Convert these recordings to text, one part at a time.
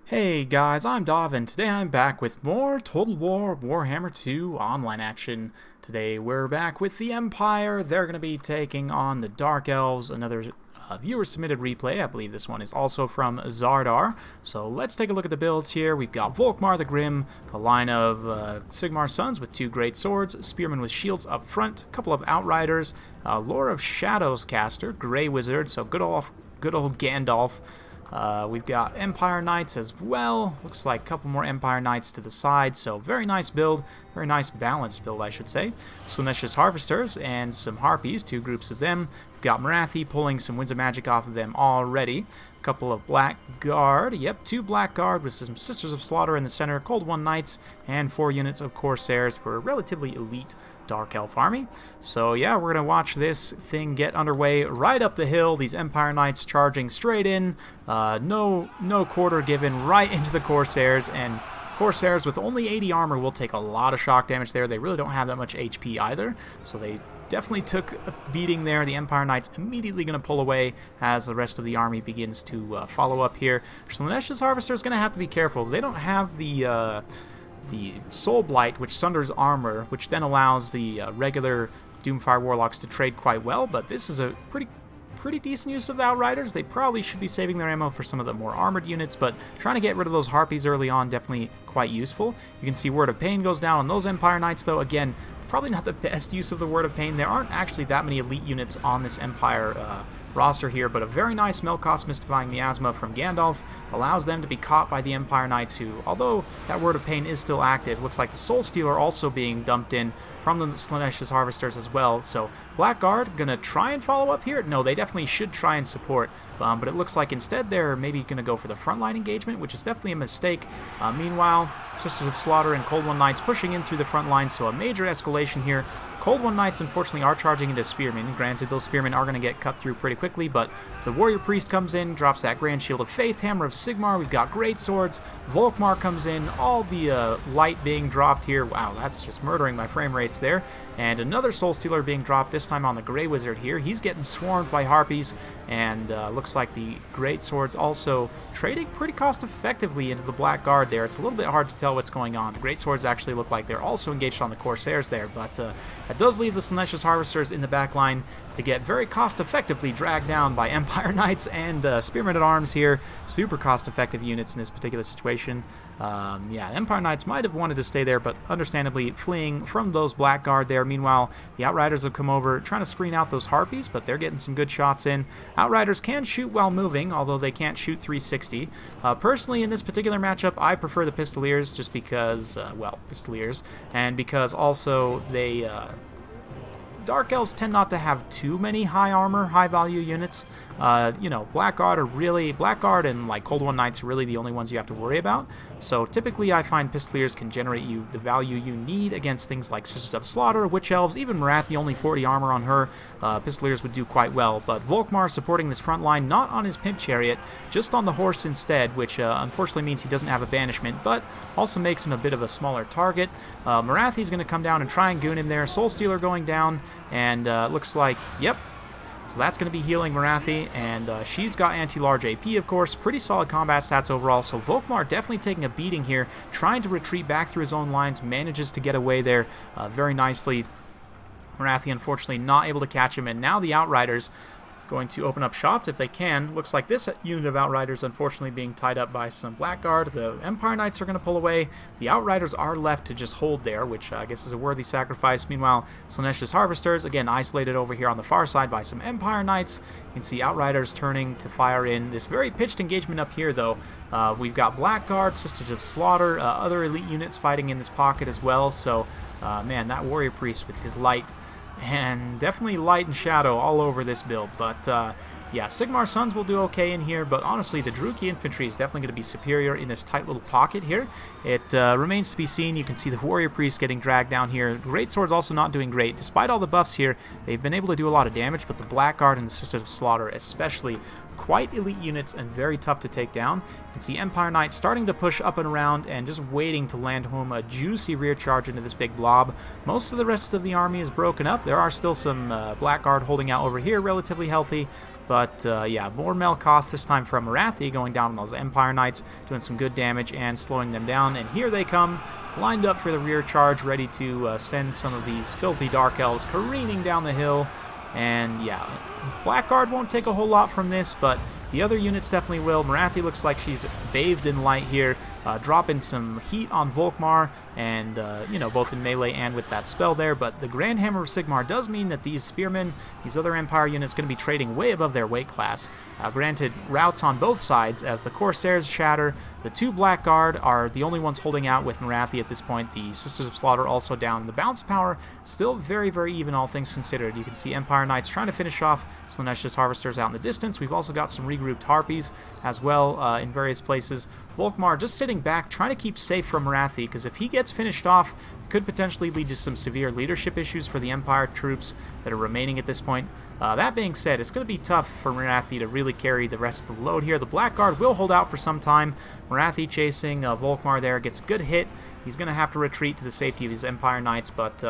Hey guys, I'm Dov, and today I'm back with more Total War Warhammer 2 online action. Today we're back with the Empire. They're going to be taking on the Dark Elves, another viewer-submitted replay. I believe this one is also from Zardar. So let's take a look at the builds here. We've got Volkmar the Grim, a line of Sigmar's Sons with two great swords, Spearmen with shields up front, a couple of Outriders, Lore of Shadows caster, Grey Wizard, so good old Gandalf. We've got Empire Knights as well. Looks like a couple more Empire Knights to the side, so very nice build. Very nice balanced build, I should say. Slaanesha's Harvesters and some Harpies, two groups of them. We've got Morathi pulling some Winds of Magic off of them already. A couple of Blackguard. Yep, two Blackguard with some Sisters of Slaughter in the center, Cold One Knights, and 4 units of Corsairs for a relatively elite Dark Elf army. So yeah, we're going to watch this thing get underway right up the hill. These Empire Knights charging straight in. No quarter given, right into the Corsairs, and Corsairs with only 80 armor will take a lot of shock damage there. They really don't have that much HP either, so they definitely took a beating there. The Empire Knights immediately going to pull away as the rest of the army begins to follow up here. Slaanesha's Harvester is going to have to be careful. They don't have the Soul Blight, which sunders armor, which then allows the regular Doomfire Warlocks to trade quite well, but this is a pretty decent use of the Outriders. They probably should be saving their ammo for some of the more armored units, but trying to get rid of those Harpies early on definitely quite useful. You can see Word of Pain goes down on those Empire Knights, though. Again, probably not the best use of the Word of Pain. There aren't actually that many elite units on this Empire roster here, but a very nice Melkoth Mystifying Miasma from Gandalf allows them to be caught by the Empire Knights, who, although that Word of Pain is still active, looks like the Soul Stealer also being dumped in from the Slaanesha's Harvesters as well. So Blackguard gonna try and follow up here? No, they definitely should try and support, but it looks like instead they're maybe gonna go for the frontline engagement, which is definitely a mistake. Meanwhile, Sisters of Slaughter and Cold One Knights pushing in through the front line, so a major escalation here. Cold One Knights, unfortunately, are charging into Spearmen. Granted, those Spearmen are going to get cut through pretty quickly, but the Warrior Priest comes in, drops that Grand Shield of Faith, Hammer of Sigmar. We've got Great Swords. Volkmar comes in, all the light being dropped here. Wow, that's just murdering my frame rates there. And another Soul Stealer being dropped, this time on the Grey Wizard here. He's getting swarmed by Harpies, and looks like the Great Swords also trading pretty cost-effectively into the Blackguard there. It's a little bit hard to tell what's going on. The Great Swords actually look like they're also engaged on the Corsairs there, but that does leave the Slaanesha's Harvesters in the back line to get very cost-effectively dragged down by Empire Knights and Spearmen at Arms here. Super cost-effective units in this particular situation. Yeah, Empire Knights might have wanted to stay there, but understandably fleeing from those Blackguard there. Meanwhile, the Outriders have come over trying to screen out those Harpies, but they're getting some good shots in. Outriders can shoot while moving, although they can't shoot 360. Personally, in this particular matchup, I prefer the Pistoliers just because, well, Pistoliers, and because also they Dark Elves tend not to have too many high armor, high value units. You know, Blackguard and like Cold One Knights are really the only ones you have to worry about. So typically I find Pistoliers can generate you the value you need against things like Sisters of Slaughter, Witch Elves, even Morathi, only 40 armor on her. Pistoliers would do quite well, but Volkmar supporting this front line, not on his Pimp Chariot, just on the horse instead, which unfortunately means he doesn't have a banishment, but also makes him a bit of a smaller target. Morathi's going to come down and try and goon him there. Soul Stealer going down, and looks like, yep, so that's going to be healing Morathi, and she's got anti-large AP, of course. Pretty solid combat stats overall, so Volkmar definitely taking a beating here, trying to retreat back through his own lines, manages to get away there very nicely. Morathi, unfortunately, not able to catch him, and now the Outriders going to open up shots if they can. Looks like this unit of Outriders unfortunately being tied up by some Blackguard. The Empire Knights are going to pull away. The Outriders are left to just hold there, which I guess is a worthy sacrifice. Meanwhile, Slaanesha's Harvesters, again, isolated over here on the far side by some Empire Knights. You can see Outriders turning to fire in this very pitched engagement up here, though. We've got Blackguard, Sisters of Slaughter, other elite units fighting in this pocket as well. So, man, that Warrior Priest with his light, and definitely light and shadow all over this build. But yeah, Sigmar's Sons will do okay in here, but honestly the Druchii infantry is definitely going to be superior in this tight little pocket here. It remains to be seen. You can see the Warrior Priest getting dragged down here. Great Sword's also not doing great. Despite all the buffs here, they've been able to do a lot of damage, but the Blackguard and the Sisters of Slaughter especially, quite elite units and very tough to take down. You can see Empire Knight starting to push up and around and just waiting to land home a juicy rear charge into this big blob. Most of the rest of the army is broken up. There are still some Blackguard holding out over here, relatively healthy, But yeah, more Mel costs this time from Marathi, going down on those Empire Knights, doing some good damage and slowing them down. And here they come, lined up for the rear charge, ready to send some of these filthy Dark Elves careening down the hill. And yeah, Blackguard won't take a whole lot from this, but the other units definitely will. Marathi looks like she's bathed in light here, dropping some heat on Volkmar, and, you know, both in melee and with that spell there. But the Grand Hammer of Sigmar does mean that these Spearmen, these other Empire units, going to be trading way above their weight class. Granted, routes on both sides as the Corsairs shatter. The two Blackguard are the only ones holding out with Marathi at this point. The Sisters of Slaughter also down. The bounce power still very, very even, all things considered. You can see Empire Knights trying to finish off Slaanesh Harvesters out in the distance. We've also got some regrouped Harpies as well in various places. Volkmar just sitting back, trying to keep safe from Marathi, because if he gets finished off, it could potentially lead to some severe leadership issues for the Empire troops that are remaining at this point. That being said, it's going to be tough for Marathi to really carry the rest of the load here. The Blackguard will hold out for some time. Marathi chasing Volkmar there, gets a good hit. He's going to have to retreat to the safety of his Empire Knights, but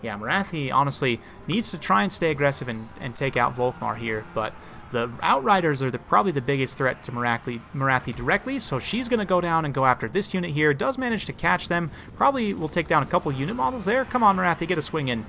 yeah, Marathi honestly needs to try and stay aggressive and take out Volkmar here, but the Outriders are probably the biggest threat to Marathi directly, so she's going to go down and go after this unit here. Does manage to catch them. Probably will take down a couple unit models there. Come on, Marathi, get a swing in.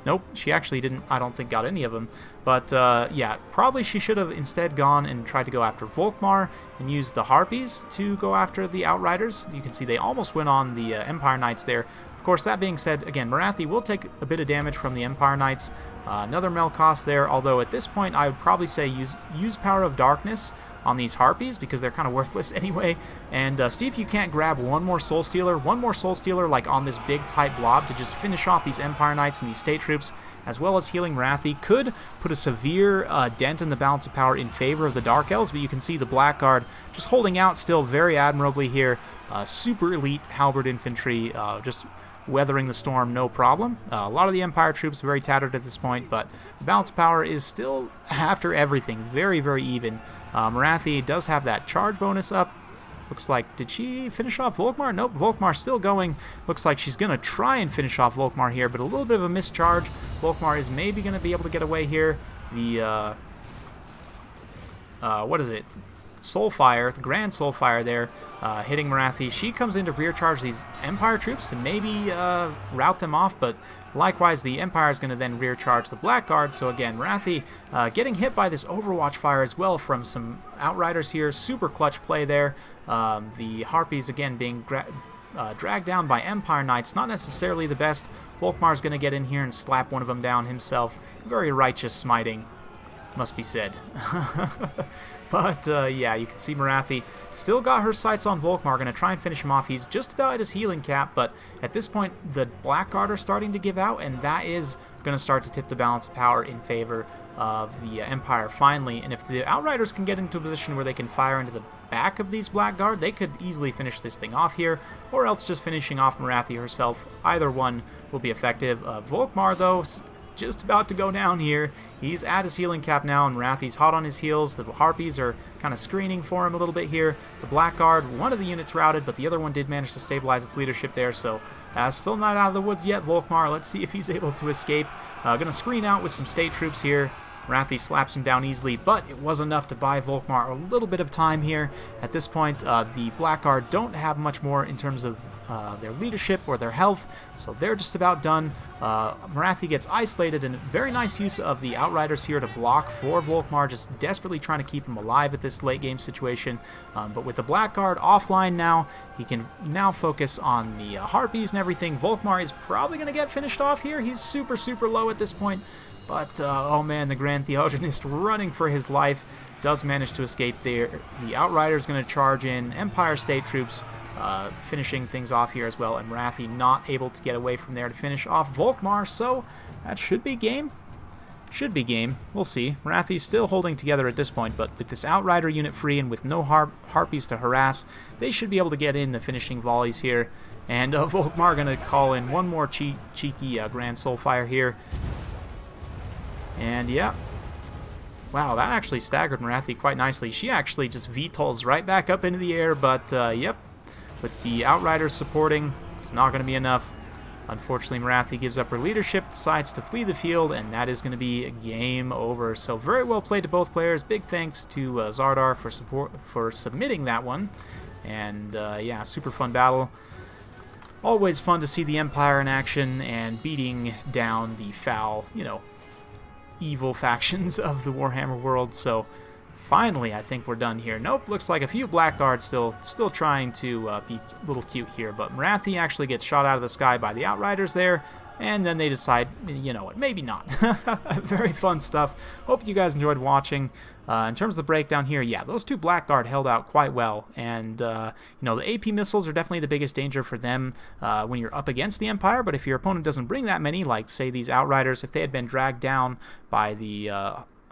Nope, she actually didn't, I don't think, got any of them. But, yeah, probably she should have instead gone and tried to go after Volkmar and used the Harpies to go after the Outriders. You can see they almost went on the Empire Knights there. Of course, that being said, again, Marathi will take a bit of damage from the Empire Knights. Another Mel cost there, although at this point I would probably say use Power of Darkness on these Harpies, because they're kind of worthless anyway. And see if you can't grab one more Soul Stealer like on this big tight blob to just finish off these Empire Knights and these state troops, as well as healing Marathi. Could put a severe dent in the balance of power in favor of the Dark Elves, but you can see the Blackguard just holding out still very admirably here. Super elite halberd infantry, just weathering the storm, no problem. A lot of the Empire troops very tattered at this point, but the balance power is still, after everything, very, very even. Marathi does have that charge bonus up. Looks like, did she finish off Volkmar? Nope, Volkmar still going. Looks like she's going to try and finish off Volkmar here, but a little bit of a mischarge. Volkmar is maybe going to be able to get away here. The, what is it? Soulfire, the Grand Soulfire there, hitting Marathi. She comes in to rear charge these Empire troops to maybe rout them off, but likewise the Empire is going to then rear charge the Blackguard. So again, Marathi getting hit by this Overwatch fire as well from some Outriders here. Super clutch play there. The Harpies again being dragged down by Empire Knights. Not necessarily the best. Volkmar's going to get in here and slap one of them down himself. Very righteous smiting, must be said. But, yeah, you can see Marathi still got her sights on Volkmar, going to try and finish him off. He's just about at his healing cap, but at this point, the Blackguard are starting to give out, and that is going to start to tip the balance of power in favor of the Empire finally. And if the Outriders can get into a position where they can fire into the back of these Blackguard, they could easily finish this thing off here, or else just finishing off Marathi herself. Either one will be effective. Volkmar, though, just about to go down here. He's at his healing cap now, and Marathi's hot on his heels. The Harpies are kind of screening for him a little bit here. The Blackguard, one of the units routed, but the other one did manage to stabilize its leadership there, so still not out of the woods yet, Volkmar. Let's see if he's able to escape. Going to screen out with some state troops here. Marathi slaps him down easily, but it was enough to buy Volkmar a little bit of time here. At this point, the Blackguard don't have much more in terms of their leadership or their health, so they're just about done. Marathi gets isolated, and very nice use of the Outriders here to block for Volkmar, just desperately trying to keep him alive at this late game situation. But with the Blackguard offline now, he can now focus on the Harpies and everything. Volkmar is probably going to get finished off here. He's super, super low at this point. But, oh man, the Grand Theogenist running for his life does manage to escape there. The Outrider's going to charge in. Empire state troops finishing things off here as well. And Marathi not able to get away from there to finish off Volkmar. So, that should be game. Should be game. We'll see. Marathi's still holding together at this point, but with this Outrider unit free and with no Harpies to harass, they should be able to get in the finishing volleys here. And Volkmar going to call in one more cheeky Grand Soulfire here. And yeah, wow, that actually staggered Marathi quite nicely. She actually just VTOLs right back up into the air, but yep, with the Outriders supporting, it's not going to be enough. Unfortunately, Marathi gives up her leadership, decides to flee the field, and that is going to be a game over. So very well played to both players. Big thanks to Zardar for submitting that one. And yeah, super fun battle. Always fun to see the Empire in action and beating down the foul, evil factions of the Warhammer world. So finally, I think we're done here. Nope, looks like a few blackguards still trying to be a little cute here, but Marathi actually gets shot out of the sky by the Outriders there, and then they decide, you know what, maybe not. Very fun stuff. Hope you guys enjoyed watching. In terms of the breakdown here, yeah, those two blackguard held out quite well, and the AP missiles are definitely the biggest danger for them when you're up against the Empire, but if your opponent doesn't bring that many, like, say, these Outriders, if they had been dragged down by the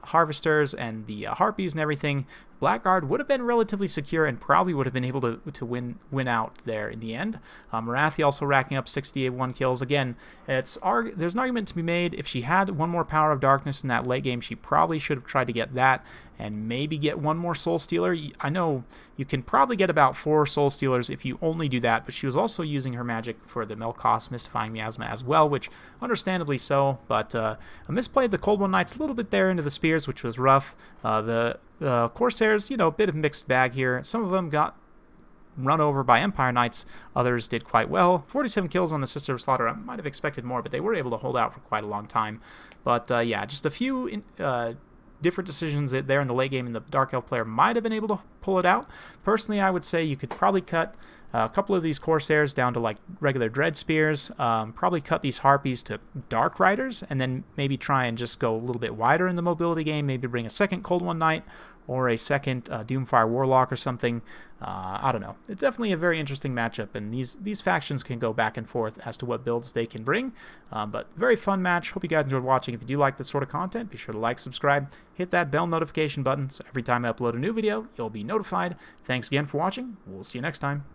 Harvesters and the Harpies and everything, Blackguard would have been relatively secure and probably would have been able to win out there in the end. Marathi also racking up 61 kills. Again, there's an argument to be made. If she had one more Power of Darkness in that late game, she probably should have tried to get that and maybe get one more Soul Stealer. I know you can probably get about 4 Soul Stealers if you only do that, but she was also using her magic for the Melkos Mystifying Miasma as well, which understandably so, but I misplayed the Cold One Knights a little bit there into the Spears, which was rough. The Corsairs, a bit of mixed bag here. Some of them got run over by Empire Knights, others did quite well. 47 kills on the Sister of Slaughter. I might have expected more, but they were able to hold out for quite a long time. But yeah, just a few different decisions there in the late game, and the Dark Elf player might have been able to pull it out. Personally, I would say you could probably cut a couple of these Corsairs down to like regular Dread Spears, probably cut these Harpies to Dark Riders, and then maybe try and just go a little bit wider in the mobility game, maybe bring a second Cold One Knight or a second Doomfire Warlock or something. I don't know. It's definitely a very interesting matchup, and these factions can go back and forth as to what builds they can bring. But very fun match. Hope you guys enjoyed watching. If you do like this sort of content, be sure to like, subscribe, hit that bell notification button so every time I upload a new video, you'll be notified. Thanks again for watching. We'll see you next time.